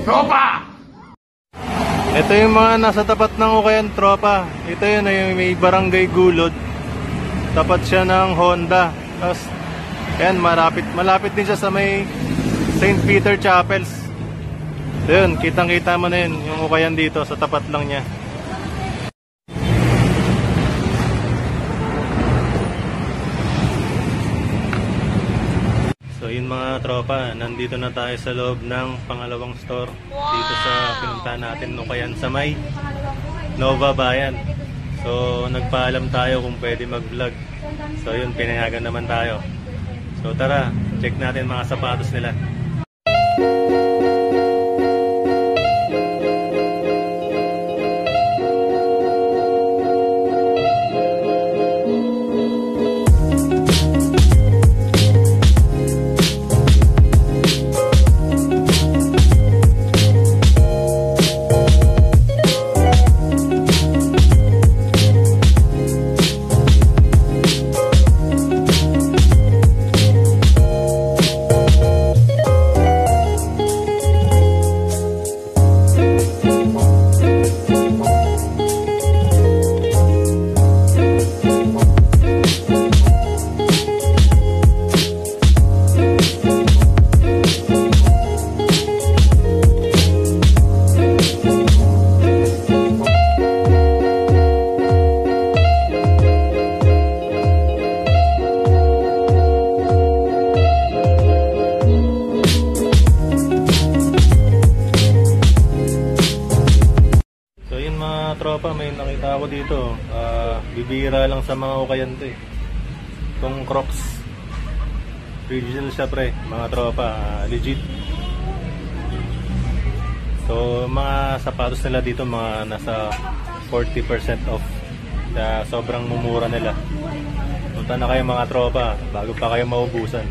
Tropa! Ito yung mga nasa tapat ng Ukayan, tropa. Ito yun, yung may barangay Gulod. Tapat siya ng Honda. Tapos, ayan, malapit din siya sa may St. Peter Chapels. So yun, kitang-kita mo na yun, yung Ukayan dito, sa tapat lang niya. So yun mga tropa, nandito na tayo sa loob ng pangalawang store. Dito sa pinuntahan natin Ukayan sa may Nova Bayan. So nagpaalam tayo kung pwede mag-vlog. So yun, pinayagan naman tayo. So tara, check natin mga sapatos nila. Tropa, may nakita ako dito. Bibira lang sa mga Ukayan to eh. Itong Crocs. Original siya pre, mga tropa. Legit. So, mga sapatos nila dito, mga nasa 40% off. Kaya sobrang mumura nila. Punta na kayo mga tropa, bago pa kayo maubusan.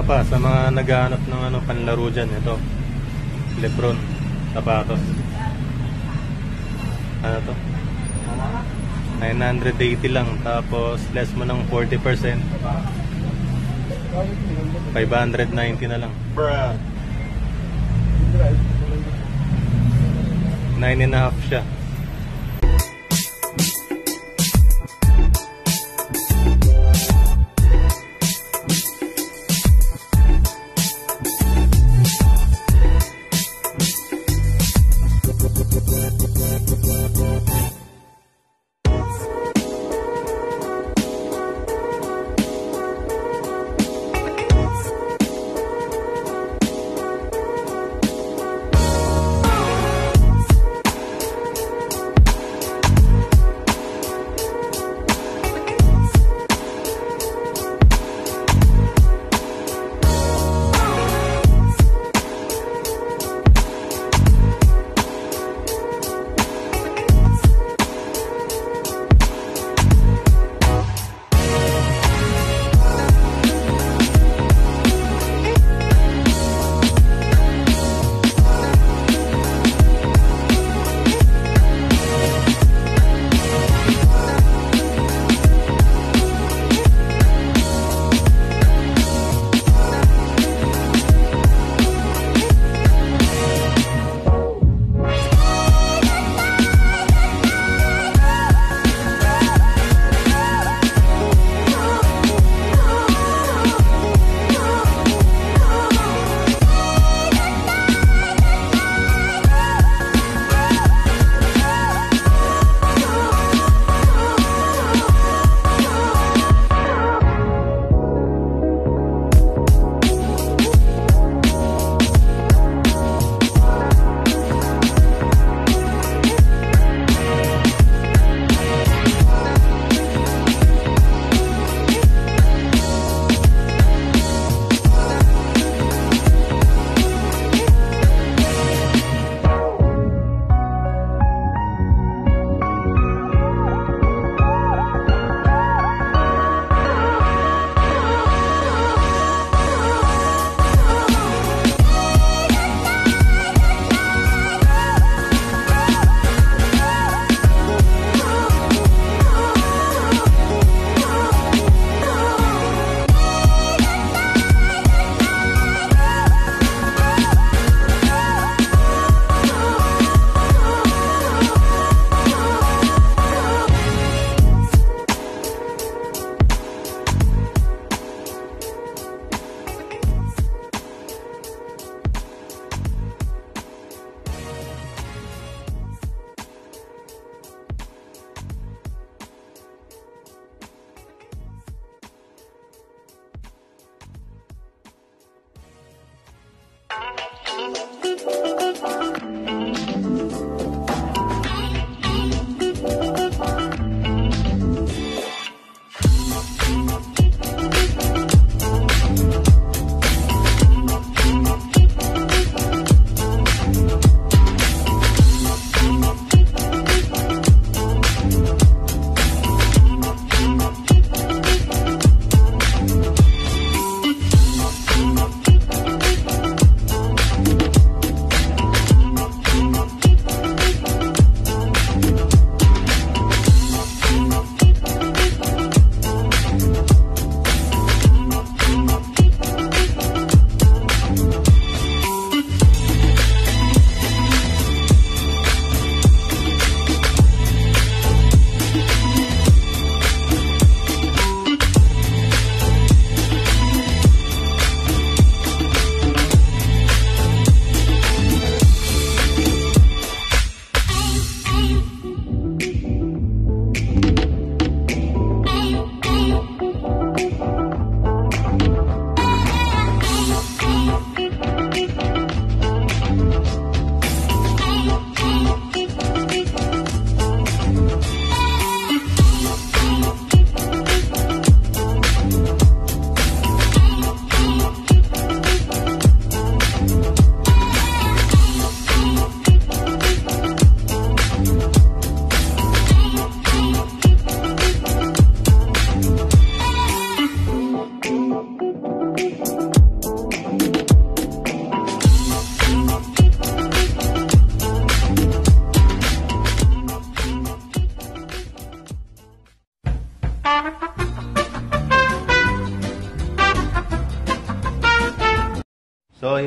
Pa, sa mga naghahanap ng panlaro dyan, ito Lebron sapatos. Ano to? 980 lang, tapos less mo ng 40%, 590 na lang. 9.5 siya.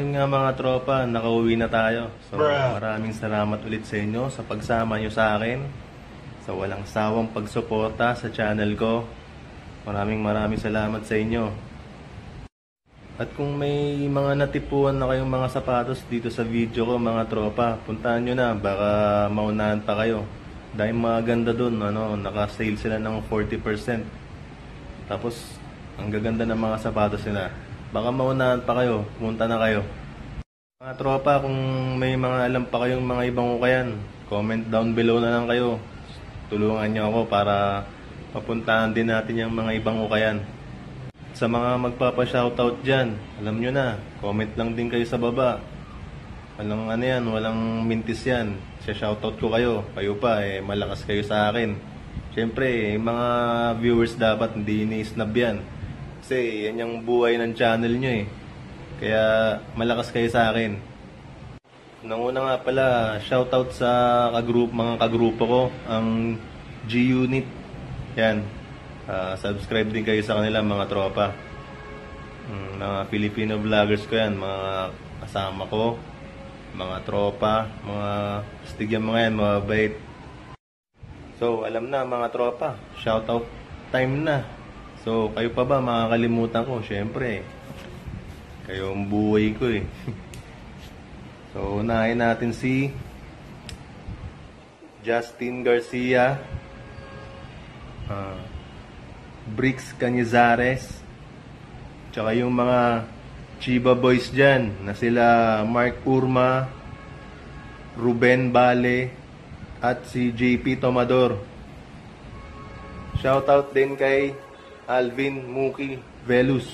ayun nga mga tropa, nakauwi na tayo. So Bruh. maraming salamat ulit sa inyo sa pagsama nyo sa akin, sa walang sawang pagsuporta sa channel ko. Maraming salamat sa inyo. At kung may mga natipuan na kayong mga sapatos dito sa video ko mga tropa, puntahan nyo na, baka maunahan pa kayo. Dahil mga ganda dun, naka-sale sila ng 40%. Tapos, ang gaganda ng mga sapatos nila. Baka maunahan pa kayo, pumunta na kayo. Mga tropa, kung may mga alam pa kayong mga ibang ukayan, comment down below na lang kayo. Tulungan nyo ako para mapuntahan din natin yung mga ibang ukayan. Sa mga magpapa-shoutout dyan, alam nyo na, comment lang din kayo sa baba. Walang walang mintis yan. Shoutout ko kayo. Kayo pa, malakas kayo sa akin. Siyempre, mga viewers dapat hindi ini-snub yan. Kasi yan yung buhay ng channel nyo Kaya malakas kayo sa akin. Nanguna nga pala, shoutout sa mga kagrupo ko, ang G-Unit. Yan. Subscribe din kayo sa kanila mga tropa. Mga Filipino vloggers ko yan, mga kasama ko, mga tropa, mga stigyan mga yan, mga bait. So alam na mga tropa, shoutout time na. So kayo pa ba makakalimutan ko? Syempre, kayo ang buhay ko So unahin natin si Justin Garcia, Bricks Canizares, tsaka yung mga Chiba Boys dyan na sila Mark Urma, Ruben Bale, at si JP Tomador. Shoutout din kay Alvin Muki Velus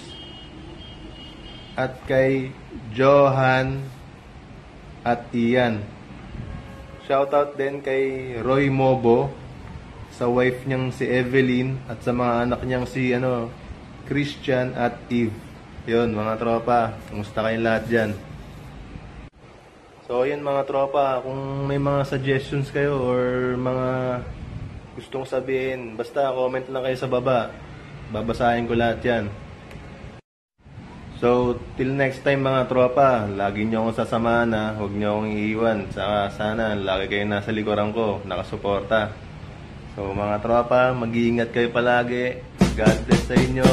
at kay Johan at Ian. Shoutout din kay Roy Mobo, sa wife niyang si Evelyn, at sa mga anak niyang si Christian at Eve. Yun mga tropa, kumusta kayong lahat dyan? So yun mga tropa, kung may mga suggestions kayo or mga gustong sabihin, basta comment lang kayo sa baba, babasahin ko lahat yan. So till next time mga tropa, lagi nyo akong sasamahan huwag nyo akong iiwan. Saka sana lagi kayo nasa likuran ko, nakasuporta. So mga tropa, mag-iingat kayo palagi. God bless sa inyo.